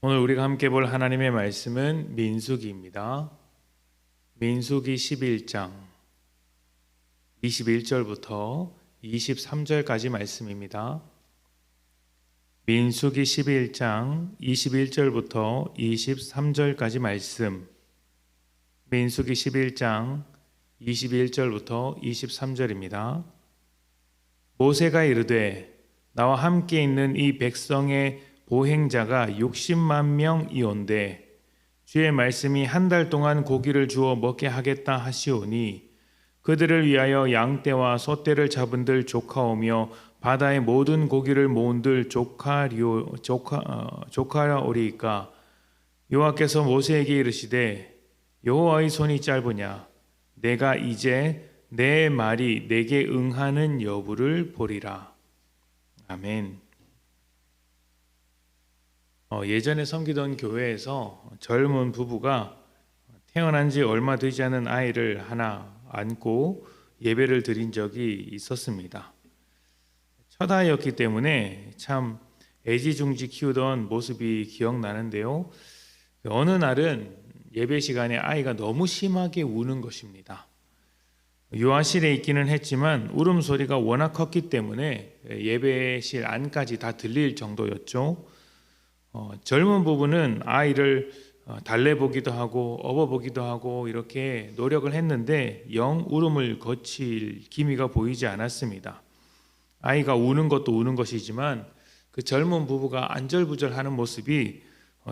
오늘 우리가 함께 볼 하나님의 말씀은 민수기입니다. 민수기 11장 21절부터 23절까지 말씀입니다. 민수기 11장 21절부터 23절까지 말씀. 민수기 11장 21절부터 23절입니다. 모세가 이르되 나와 함께 있는 이 백성의 보행자가 60만 명이온데 주의 말씀이 한 달 동안 고기를 주어 먹게 하겠다 하시오니 그들을 위하여 양떼와 소떼를 잡은들 조카오며 바다의 모든 고기를 모은들 조카오리이까. 여호와께서 모세에게 이르시되 여호와의 손이 짧으냐 내가 이제 내 말이 내게 응하는 여부를 보리라. 아멘. 예전에 섬기던 교회에서 젊은 부부가 태어난 지 얼마 되지 않은 아이를 하나 안고 예배를 드린 적이 있었습니다. 첫 아이였기 때문에 참 애지중지 키우던 모습이 기억나는데요. 어느 날은 예배 시간에 아이가 너무 심하게 우는 것입니다. 요아실에 있기는 했지만 울음소리가 워낙 컸기 때문에 예배실 안까지 다 들릴 정도였죠. 젊은 부부는 아이를 달래보기도 하고 업어보기도 하고 이렇게 노력을 했는데 영 울음을 거칠 기미가 보이지 않았습니다. 아이가 우는 것도 우는 것이지만 그 젊은 부부가 안절부절하는 모습이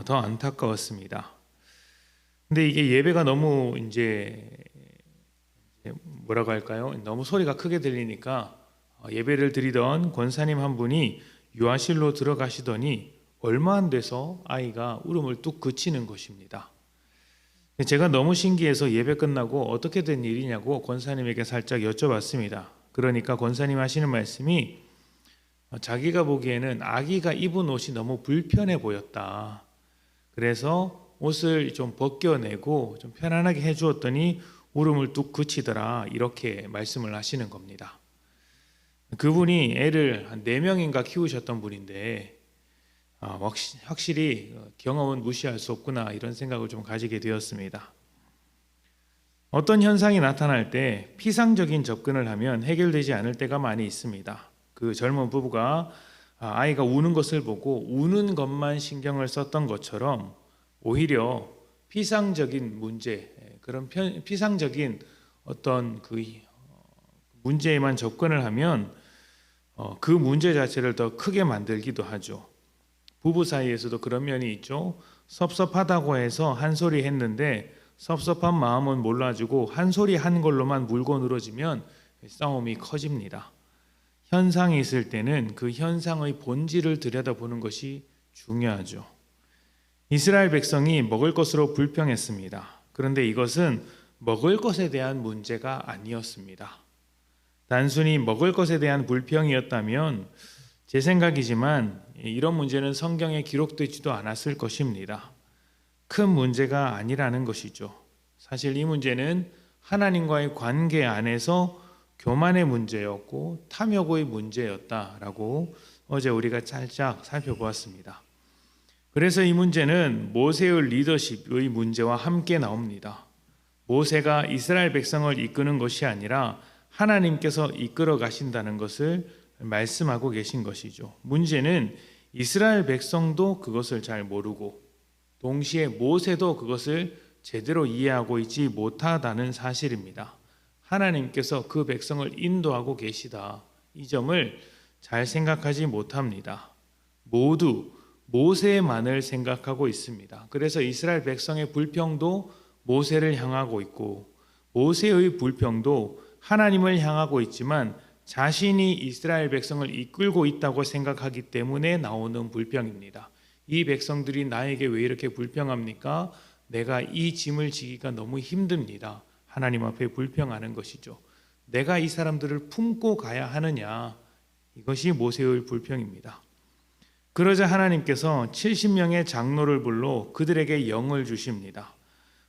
더 안타까웠습니다. 근데 이게 예배가 너무 이제 뭐라고 할까요? 너무 소리가 크게 들리니까 예배를 드리던 권사님 한 분이 유아실로 들어가시더니 얼마 안 돼서 아이가 울음을 뚝 그치는 것입니다. 제가 너무 신기해서 예배 끝나고 어떻게 된 일이냐고 권사님에게 살짝 여쭤봤습니다. 그러니까 권사님 하시는 말씀이 자기가 보기에는 아기가 입은 옷이 너무 불편해 보였다. 그래서 옷을 좀 벗겨내고 좀 편안하게 해주었더니 울음을 뚝 그치더라. 이렇게 말씀을 하시는 겁니다. 그분이 애를 한 4명인가 키우셨던 분인데 확실히 경험은 무시할 수 없구나 이런 생각을 좀 가지게 되었습니다. 어떤 현상이 나타날 때 피상적인 접근을 하면 해결되지 않을 때가 많이 있습니다. 그 젊은 부부가 아이가 우는 것을 보고 우는 것만 신경을 썼던 것처럼 오히려 피상적인 문제, 그런 피상적인 어떤 그 문제에만 접근을 하면 그 문제 자체를 더 크게 만들기도 하죠. 부부 사이에서도 그런 면이 있죠. 섭섭하다고 해서 한 소리 했는데 섭섭한 마음은 몰라주고 한 소리 한 걸로만 물고 늘어지면 싸움이 커집니다. 현상이 있을 때는 그 현상의 본질을 들여다보는 것이 중요하죠. 이스라엘 백성이 먹을 것으로 불평했습니다. 그런데 이것은 먹을 것에 대한 문제가 아니었습니다. 단순히 먹을 것에 대한 불평이었다면 제 생각이지만 이런 문제는 성경에 기록되지도 않았을 것입니다. 큰 문제가 아니라는 것이죠. 사실 이 문제는 하나님과의 관계 안에서 교만의 문제였고 탐욕의 문제였다라고 어제 우리가 살짝 살펴보았습니다. 그래서 이 문제는 모세의 리더십의 문제와 함께 나옵니다. 모세가 이스라엘 백성을 이끄는 것이 아니라 하나님께서 이끌어 가신다는 것을 말씀하고 계신 것이죠. 문제는 이스라엘 백성도 그것을 잘 모르고 동시에 모세도 그것을 제대로 이해하고 있지 못하다는 사실입니다. 하나님께서 그 백성을 인도하고 계시다. 이 점을 잘 생각하지 못합니다. 모두 모세만을 생각하고 있습니다. 그래서 이스라엘 백성의 불평도 모세를 향하고 있고 모세의 불평도 하나님을 향하고 있지만 자신이 이스라엘 백성을 이끌고 있다고 생각하기 때문에 나오는 불평입니다. 이 백성들이 나에게 왜 이렇게 불평합니까? 내가 이 짐을 지기가 너무 힘듭니다. 하나님 앞에 불평하는 것이죠. 내가 이 사람들을 품고 가야 하느냐? 이것이 모세의 불평입니다. 그러자 하나님께서 70명의 장로를 불러 그들에게 영을 주십니다.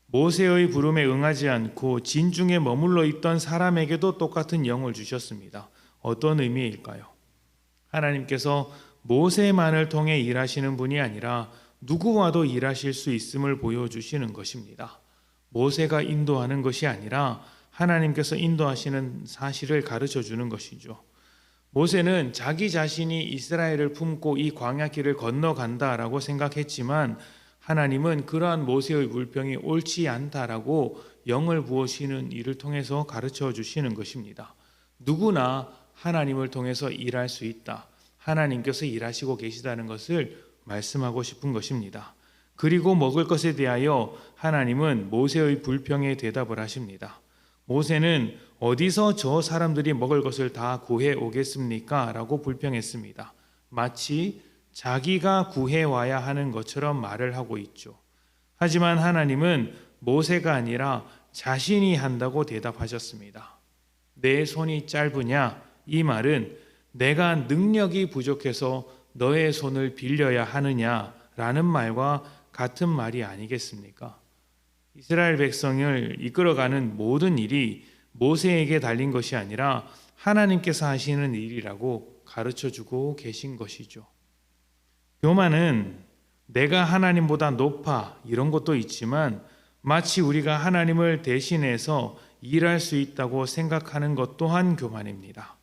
모세의 부름에 응하지 않고 진중에 머물러 있던 사람에게도 똑같은 영을 주셨습니다. 어떤 의미일까요? 하나님께서 모세만을 통해 일하시는 분이 아니라 누구와도 일하실 수 있음을 보여주시는 것입니다. 모세가 인도하는 것이 아니라 하나님께서 인도하시는 사실을 가르쳐 주는 것이죠. 모세는 자기 자신이 이스라엘을 품고 이 광야길을 건너간다라고 생각했지만 하나님은 그러한 모세의 불평이 옳지 않다라고 영을 부으시는 일을 통해서 가르쳐 주시는 것입니다. 누구나 하나님을 통해서 일할 수 있다. 하나님께서 일하시고 계시다는 것을 말씀하고 싶은 것입니다. 그리고 먹을 것에 대하여 하나님은 모세의 불평에 대답을 하십니다. 모세는 어디서 저 사람들이 먹을 것을 다 구해 오겠습니까? 라고 불평했습니다. 마치 자기가 구해 와야 하는 것처럼 말을 하고 있죠. 하지만 하나님은 모세가 아니라 자신이 한다고 대답하셨습니다. 내 손이 짧으냐? 이 말은 내가 능력이 부족해서 너의 손을 빌려야 하느냐라는 말과 같은 말이 아니겠습니까? 이스라엘 백성을 이끌어가는 모든 일이 모세에게 달린 것이 아니라 하나님께서 하시는 일이라고 가르쳐주고 계신 것이죠. 교만은 내가 하나님보다 높아 이런 것도 있지만 마치 우리가 하나님을 대신해서 일할 수 있다고 생각하는 것 또한 교만입니다.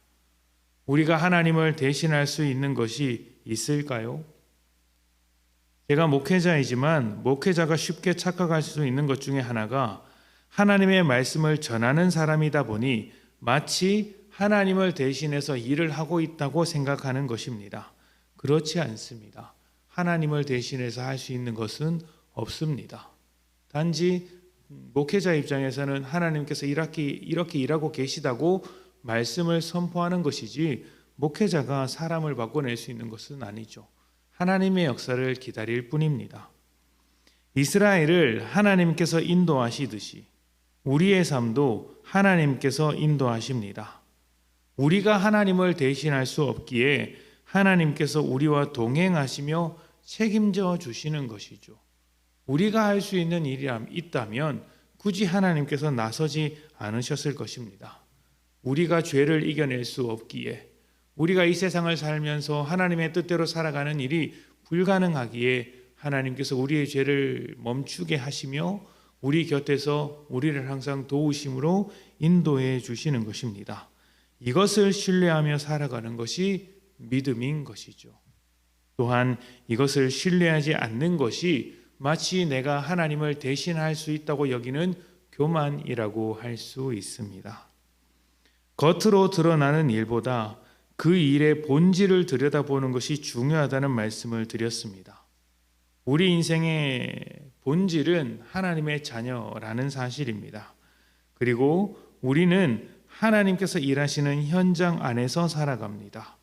우리가 하나님을 대신할 수 있는 것이 있을까요? 제가 목회자이지만 목회자가 쉽게 착각할 수 있는 것 중에 하나가 하나님의 말씀을 전하는 사람이다 보니 마치 하나님을 대신해서 일을 하고 있다고 생각하는 것입니다. 그렇지 않습니다. 하나님을 대신해서 할 수 있는 것은 없습니다. 단지 목회자 입장에서는 하나님께서 이렇게 일하고 계시다고 말씀을 선포하는 것이지 목회자가 사람을 바꿔낼 수 있는 것은 아니죠. 하나님의 역사를 기다릴 뿐입니다. 이스라엘을 하나님께서 인도하시듯이 우리의 삶도 하나님께서 인도하십니다. 우리가 하나님을 대신할 수 없기에 하나님께서 우리와 동행하시며 책임져 주시는 것이죠. 우리가 할 수 있는 일이 있다면 굳이 하나님께서 나서지 않으셨을 것입니다. 우리가 죄를 이겨낼 수 없기에 우리가 이 세상을 살면서 하나님의 뜻대로 살아가는 일이 불가능하기에 하나님께서 우리의 죄를 멈추게 하시며 우리 곁에서 우리를 항상 도우심으로 인도해 주시는 것입니다. 이것을 신뢰하며 살아가는 것이 믿음인 것이죠. 또한 이것을 신뢰하지 않는 것이 마치 내가 하나님을 대신할 수 있다고 여기는 교만이라고 할 수 있습니다. 겉으로 드러나는 일보다 그 일의 본질을 들여다보는 것이 중요하다는 말씀을 드렸습니다. 우리 인생의 본질은 하나님의 자녀라는 사실입니다. 그리고 우리는 하나님께서 일하시는 현장 안에서 살아갑니다.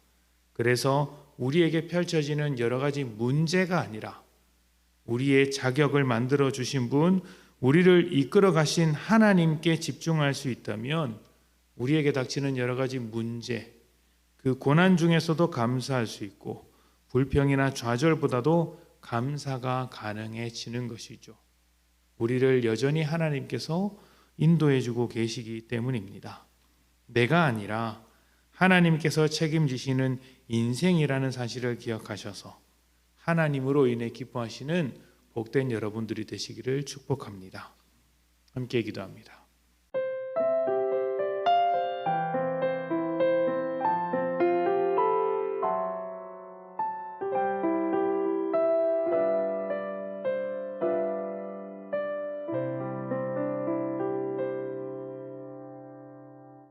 그래서 우리에게 펼쳐지는 여러 가지 문제가 아니라 우리의 자격을 만들어 주신 분, 우리를 이끌어 가신 하나님께 집중할 수 있다면 우리에게 닥치는 여러 가지 문제, 그 고난 중에서도 감사할 수 있고 불평이나 좌절보다도 감사가 가능해지는 것이죠. 우리를 여전히 하나님께서 인도해 주고 계시기 때문입니다. 내가 아니라 하나님께서 책임지시는 인생이라는 사실을 기억하셔서 하나님으로 인해 기뻐하시는 복된 여러분들이 되시기를 축복합니다. 함께 기도합니다.